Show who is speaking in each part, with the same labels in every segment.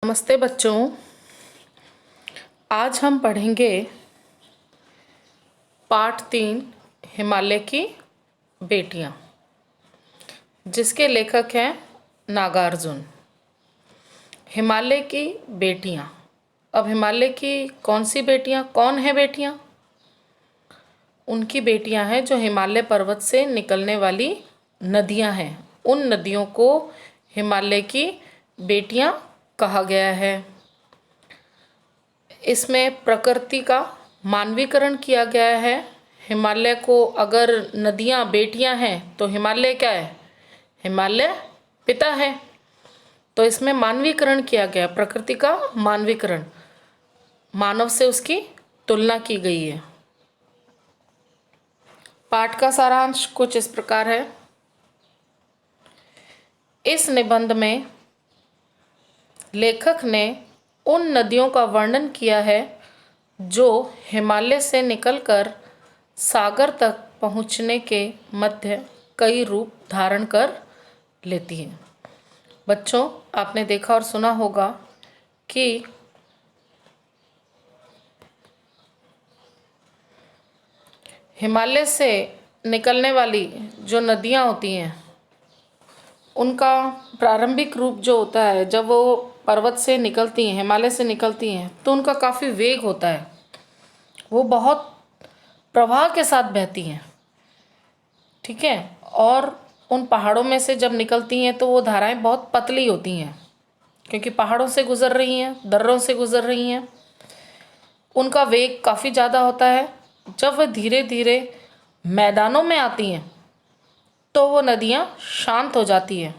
Speaker 1: नमस्ते बच्चों। आज हम पढ़ेंगे पाठ 3 हिमालय की बेटियां, जिसके लेखक हैं नागार्जुन। हिमालय की बेटियां। अब हिमालय की कौन सी बेटियां, कौन है बेटियां? उनकी बेटियां हैं जो हिमालय पर्वत से निकलने वाली नदियां हैं। उन नदियों को हिमालय की बेटियां कहा गया है। इसमें प्रकृति का मानवीकरण किया गया है। हिमालय को अगर नदियां बेटियां हैं तो हिमालय क्या है? हिमालय पिता है। तो इसमें मानवीकरण किया गया, प्रकृति का मानवीकरण, मानव से उसकी तुलना की गई है। पाठ का सारांश कुछ इस प्रकार है। इस निबंध में लेखक ने उन नदियों का वर्णन किया है जो हिमालय से निकलकर सागर तक पहुँचने के मध्य कई रूप धारण कर लेती हैं। बच्चों, आपने देखा और सुना होगा कि हिमालय से निकलने वाली जो नदियाँ होती हैं उनका प्रारंभिक रूप जो होता है, जब वो पर्वत से निकलती हैं, हिमालय से निकलती हैं, तो उनका काफ़ी वेग होता है। वो बहुत प्रवाह के साथ बहती हैं, ठीक है। और उन पहाड़ों में से जब निकलती हैं तो वो धाराएं बहुत पतली होती हैं, क्योंकि पहाड़ों से गुजर रही हैं, दर्रों से गुजर रही हैं। उनका वेग काफ़ी ज़्यादा होता है। जब वह धीरे धीरे मैदानों में आती हैं तो वो नदियाँ शांत हो जाती हैं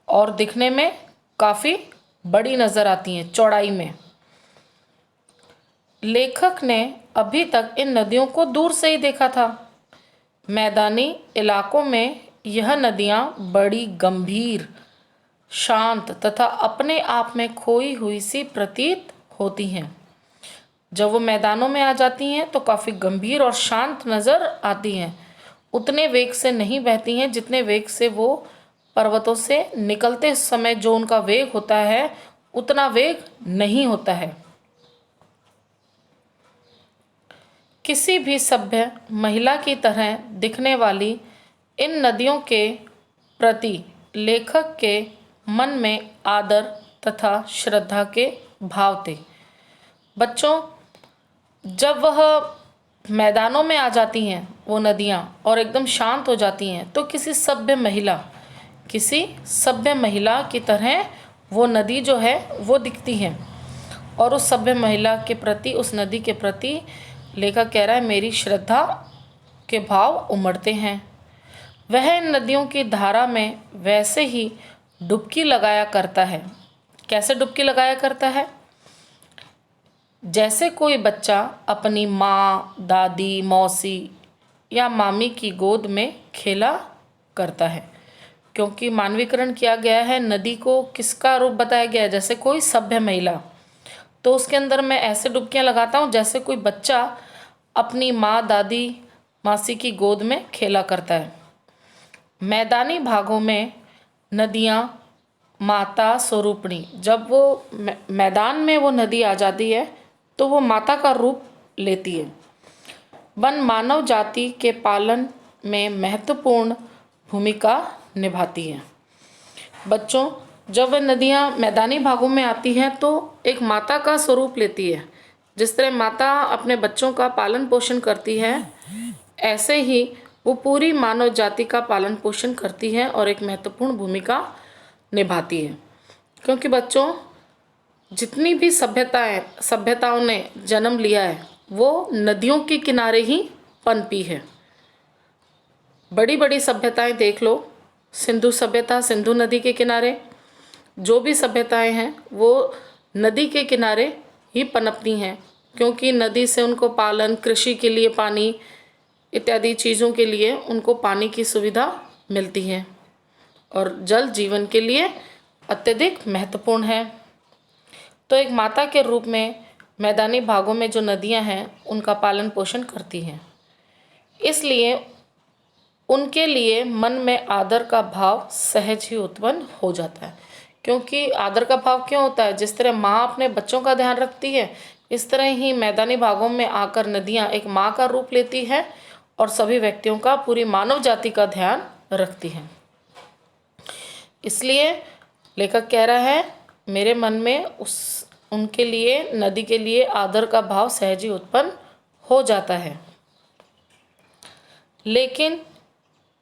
Speaker 1: और दिखने में काफ़ी बड़ी नज़र आती हैं चौड़ाई में। लेखक ने अभी तक इन नदियों को दूर से ही देखा था। मैदानी इलाकों में यह नदियाँ बड़ी गंभीर, शांत तथा अपने आप में खोई हुई सी प्रतीत होती हैं। जब वो मैदानों में आ जाती हैं तो काफ़ी गंभीर और शांत नज़र आती हैं। उतने वेग से नहीं बहती हैं जितने वेग से वो पर्वतों से निकलते समय जो उनका वेग होता है, उतना वेग नहीं होता है। किसी भी सभ्य महिला की तरह दिखने वाली इन नदियों के प्रति लेखक के मन में आदर तथा श्रद्धा के भाव थे। बच्चों, जब वह मैदानों में आ जाती हैं वो नदियाँ और एकदम शांत हो जाती हैं, तो किसी सभ्य महिला की तरह वो नदी जो है वो दिखती है। और उस सभ्य महिला के प्रति, उस नदी के प्रति लेखक कह रहा है, मेरी श्रद्धा के भाव उमड़ते हैं। वह इन नदियों की धारा में वैसे ही डुबकी लगाया करता है। कैसे डुबकी लगाया करता है? जैसे कोई बच्चा अपनी माँ, दादी, मौसी या मामी की गोद में खेला करता है। क्योंकि मानवीकरण किया गया है, नदी को किसका रूप बताया गया है? जैसे कोई सभ्य महिला। तो उसके अंदर मैं ऐसे डुबकियाँ लगाता हूँ जैसे कोई बच्चा अपनी माँ, दादी, मासी की गोद में खेला करता है। मैदानी भागों में नदियाँ माता स्वरूपणी, जब वो मैदान में वो नदी आ जाती है तो वो माता का रूप लेती है। वन मानव जाति के पालन में महत्वपूर्ण भूमिका निभाती है। बच्चों, जब वह नदियाँ मैदानी भागों में आती हैं तो एक माता का स्वरूप लेती है। जिस तरह माता अपने बच्चों का पालन पोषण करती है, ऐसे ही वो पूरी मानव जाति का पालन पोषण करती है और एक महत्वपूर्ण भूमिका निभाती है। क्योंकि बच्चों, जितनी भी सभ्यताओं ने जन्म लिया है वो नदियों के किनारे ही पनपी है। बड़ी बड़ी सभ्यताएं देख लो, सिंधु सभ्यता सिंधु नदी के किनारे, जो भी सभ्यताएं हैं वो नदी के किनारे ही पनपती हैं। क्योंकि नदी से उनको पालन, कृषि के लिए पानी इत्यादि चीज़ों के लिए उनको पानी की सुविधा मिलती है और जल जीवन के लिए अत्यधिक महत्वपूर्ण है। तो एक माता के रूप में मैदानी भागों में जो नदियां हैं उनका पालन पोषण करती हैं। इसलिए उनके लिए मन में आदर का भाव सहज ही उत्पन्न हो जाता है। क्योंकि आदर का भाव क्यों होता है? जिस तरह माँ अपने बच्चों का ध्यान रखती है, इस तरह ही मैदानी भागों में आकर नदियाँ एक माँ का रूप लेती है और सभी व्यक्तियों का, पूरी मानव जाति का ध्यान रखती हैं। इसलिए लेखक कह रहा है, मेरे मन में उनके लिए, नदी के लिए आदर का भाव सहज ही उत्पन्न हो जाता है। लेकिन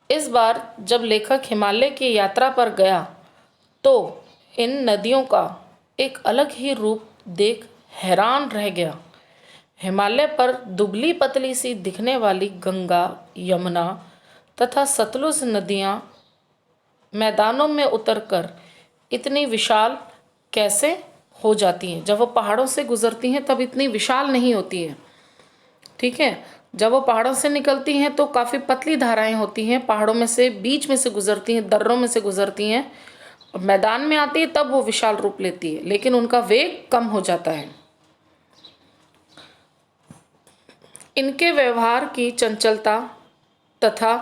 Speaker 1: इस बार जब लेखक हिमालय की यात्रा पर गया तो इन नदियों का एक अलग ही रूप देख हैरान रह गया। हिमालय पर दुबली पतली सी दिखने वाली गंगा, यमुना तथा सतलुज नदियाँ मैदानों में उतरकर इतनी विशाल कैसे हो जाती हैं? जब वो पहाड़ों से गुजरती हैं तब इतनी विशाल नहीं होती है, ठीक है। जब वो पहाड़ों से निकलती हैं तो काफ़ी पतली धाराएं होती हैं, पहाड़ों में से, बीच में से गुजरती हैं, दर्रों में से गुजरती हैं। मैदान में आती है तब वो विशाल रूप लेती है, लेकिन उनका वेग कम हो जाता है। इनके व्यवहार की चंचलता तथा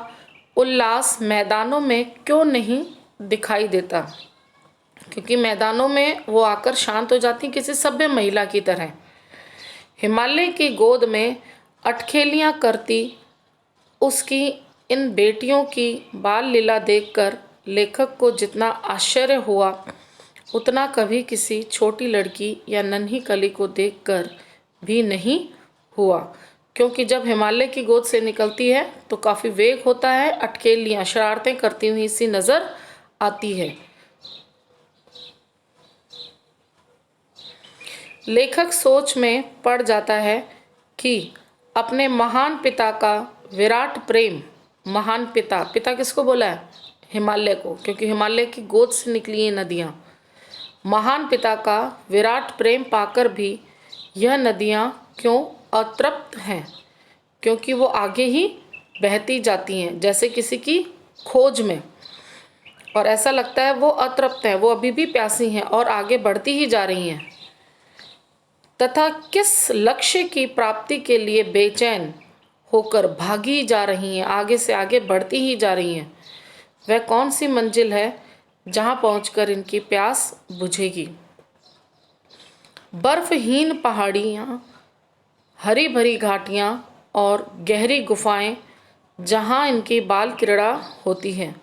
Speaker 1: उल्लास मैदानों में क्यों नहीं दिखाई देता? क्योंकि मैदानों में वो आकर शांत हो जाती किसी सभ्य महिला की तरह। हिमालय की गोद में अटखेलियाँ करती उसकी इन बेटियों की बाल लीला देखकर लेखक को जितना आश्चर्य हुआ, उतना कभी किसी छोटी लड़की या नन्ही कली को देखकर भी नहीं हुआ। क्योंकि जब हिमालय की गोद से निकलती है तो काफ़ी वेग होता है, अटखेलियाँ शरारतें करती हुई सी नज़र आती है। लेखक सोच में पड़ जाता है कि अपने महान पिता का विराट प्रेम, महान पिता, पिता किसको बोला है? हिमालय को, क्योंकि हिमालय की गोद से निकली ये नदियाँ। महान पिता का विराट प्रेम पाकर भी यह नदियाँ क्यों अतृप्त हैं? क्योंकि वो आगे ही बहती जाती हैं जैसे किसी की खोज में, और ऐसा लगता है वो अतृप्त है, वो अभी भी प्यासी हैं और आगे बढ़ती ही जा रही हैं, तथा किस लक्ष्य की प्राप्ति के लिए बेचैन होकर भागी जा रही हैं, आगे से आगे बढ़ती ही जा रही हैं। वह कौन सी मंजिल है जहाँ पहुंचकर इनकी प्यास बुझेगी? बर्फहीन पहाड़ियाँ, हरी भरी घाटियाँ और गहरी गुफाएं जहाँ इनकी बाल क्रीड़ा होती है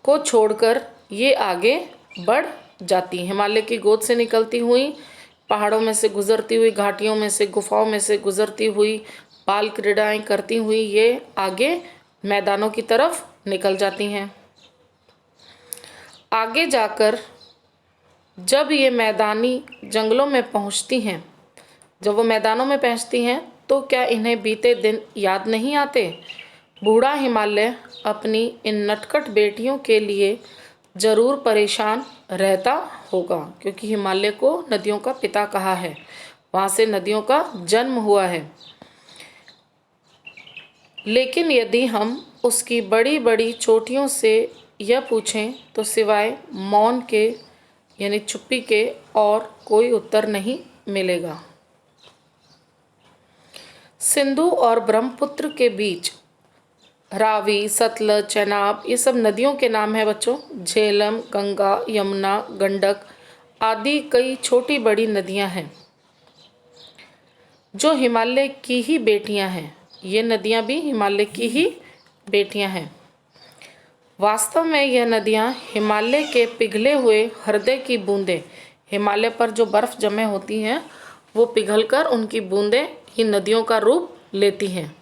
Speaker 1: को छोड़कर ये आगे बढ़ जाती हैं। हिमालय की गोद से निकलती हुई, पहाड़ों में से गुजरती हुई, घाटियों में से, गुफाओं में से गुजरती हुई, बाल क्रीड़ाएँ करती हुई ये आगे मैदानों की तरफ निकल जाती हैं। आगे जाकर जब ये मैदानी जंगलों में पहुंचती हैं, जब वो मैदानों में पहुंचती हैं तो क्या इन्हें बीते दिन याद नहीं आते? बूढ़ा हिमालय अपनी इन नटखट बेटियों के लिए जरूर परेशान रहता होगा, क्योंकि हिमालय को नदियों का पिता कहा है, वहाँ से नदियों का जन्म हुआ है। लेकिन यदि हम उसकी बड़ी बड़ी चोटियों से यह पूछें तो सिवाय मौन के, यानी चुप्पी के, और कोई उत्तर नहीं मिलेगा। सिंधु और ब्रह्मपुत्र के बीच रावी, सतलज, चेनाब, ये सब नदियों के नाम हैं बच्चों। झेलम, गंगा, यमुना, गंडक आदि कई छोटी बड़ी नदियां हैं जो हिमालय की ही बेटियां हैं। ये नदियां भी हिमालय की ही बेटियां हैं। वास्तव में यह नदियां हिमालय के पिघले हुए हृदय की बूंदें, हिमालय पर जो बर्फ़ जमे होती हैं वो पिघलकर उनकी बूंदें ही नदियों का रूप लेती हैं,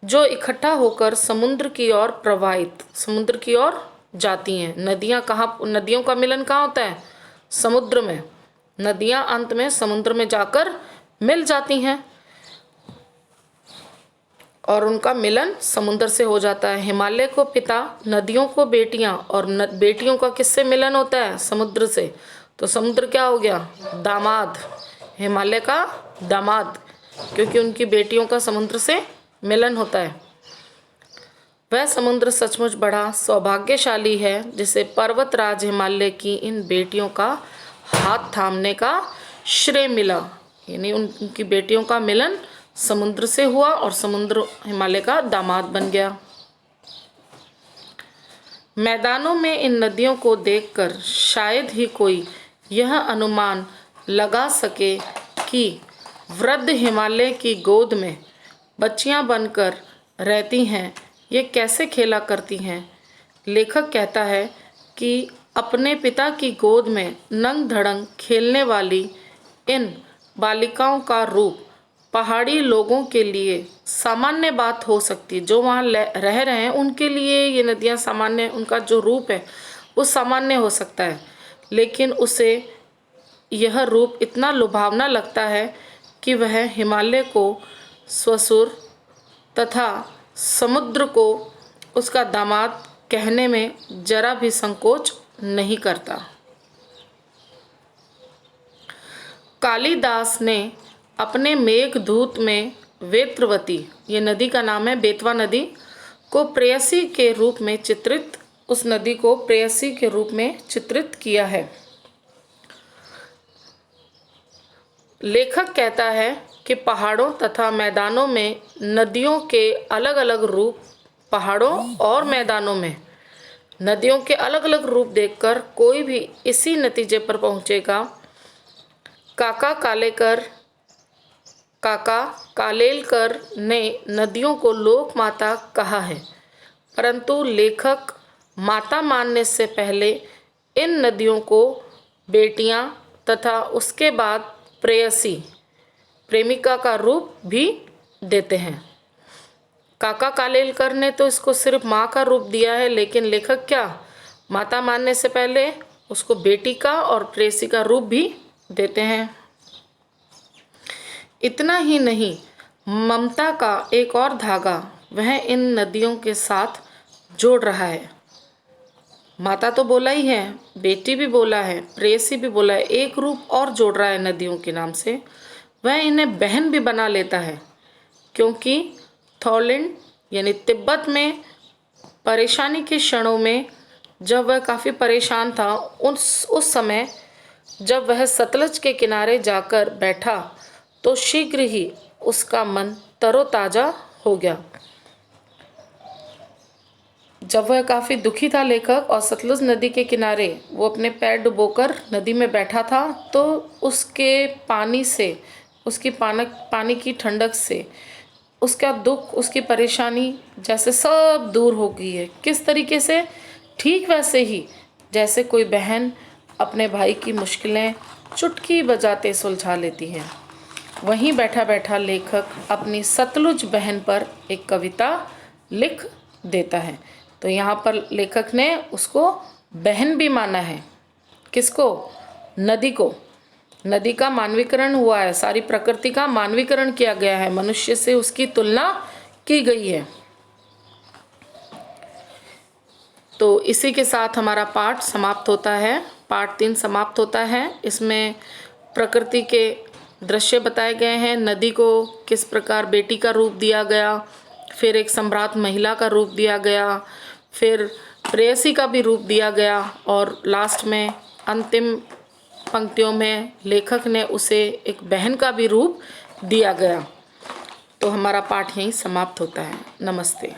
Speaker 1: जो इकट्ठा होकर समुद्र की ओर प्रवाहित, समुद्र की ओर जाती हैं। नदियाँ कहाँ, नदियों का मिलन कहाँ होता है? समुद्र में। नदियाँ अंत में समुद्र में जाकर मिल जाती हैं और उनका मिलन समुद्र से हो जाता है। हिमालय को पिता, नदियों को बेटियाँ, और बेटियों का किससे मिलन होता है? समुद्र से। तो समुद्र क्या हो गया? दामाद, हिमालय का दामाद, क्योंकि उनकी बेटियों का समुद्र से मिलन होता है। वह समुद्र सचमुच बड़ा सौभाग्यशाली है जिसे पर्वतराज हिमालय की इन बेटियों का हाथ थामने का श्रेय मिला। यानी उनकी बेटियों का मिलन समुद्र से हुआ और समुद्र हिमालय का दामाद बन गया। मैदानों में इन नदियों को देखकर शायद ही कोई यह अनुमान लगा सके कि वृद्ध हिमालय की गोद में बच्चियां बनकर रहती हैं, ये कैसे खेला करती हैं। लेखक कहता है कि अपने पिता की गोद में नंग धड़ंग खेलने वाली इन बालिकाओं का रूप पहाड़ी लोगों के लिए सामान्य बात हो सकती है। जो वहाँ रह रहे हैं उनके लिए ये नदियाँ सामान्य, उनका जो रूप है वो सामान्य हो सकता है, लेकिन उसे यह रूप इतना लुभावना लगता है कि वह हिमालय को ससुर तथा समुद्र को उसका दामाद कहने में जरा भी संकोच नहीं करता। कालिदास ने अपने मेघदूत में वेत्रवती, ये नदी का नाम है, बेतवा नदी को प्रेयसी के रूप में चित्रित, उस नदी को प्रेयसी के रूप में चित्रित किया है। लेखक कहता है कि पहाड़ों तथा मैदानों में नदियों के अलग अलग रूप, पहाड़ों और मैदानों में नदियों के अलग अलग रूप देखकर कोई भी इसी नतीजे पर पहुँचेगा। काका कालेलकर ने नदियों को लोक माता कहा है, परंतु लेखक माता मानने से पहले इन नदियों को बेटियां तथा उसके बाद प्रेयसी, प्रेमिका का रूप भी देते हैं। काका कालेलकर ने तो इसको सिर्फ माँ का रूप दिया है, लेकिन लेखक क्या माता मानने से पहले उसको बेटी का और प्रेयसी का रूप भी देते हैं। इतना ही नहीं, ममता का एक और धागा वह इन नदियों के साथ जोड़ रहा है। माता तो बोला ही है, बेटी भी बोला है, प्रेयसी भी बोला है, एक रूप और जोड़ रहा है नदियों के नाम से। वह इन्हें बहन भी बना लेता है, क्योंकि थॉलैंड यानी तिब्बत में परेशानी के क्षणों में जब वह काफ़ी परेशान था, उस समय जब वह सतलज के किनारे जाकर बैठा तो शीघ्र ही उसका मन तरोताज़ा हो गया। जब वह काफ़ी दुखी था लेखक, और सतलुज नदी के किनारे वो अपने पैर डुबोकर नदी में बैठा था, तो उसके पानी से, उसकी पानी की ठंडक से उसका दुख, उसकी परेशानी जैसे सब दूर हो गई है। किस तरीके से? ठीक वैसे ही जैसे कोई बहन अपने भाई की मुश्किलें चुटकी बजाते सुलझा लेती है। वहीं बैठा बैठा लेखक अपनी सतलुज बहन पर एक कविता लिख देता है। तो यहाँ पर लेखक ने उसको बहन भी माना है। किसको? नदी को। नदी का मानवीकरण हुआ है, सारी प्रकृति का मानवीकरण किया गया है, मनुष्य से उसकी तुलना की गई है। तो इसी के साथ हमारा पाठ समाप्त होता है, पाठ 3 समाप्त होता है। इसमें प्रकृति के दृश्य बताए गए हैं, नदी को किस प्रकार बेटी का रूप दिया गया, फिर एक सम्राट महिला का रूप दिया गया, फिर प्रेयसी का भी रूप दिया गया, और लास्ट में अंतिम पंक्तियों में लेखक ने उसे एक बहन का भी रूप दिया गया। तो हमारा पाठ यहीं समाप्त होता है। नमस्ते।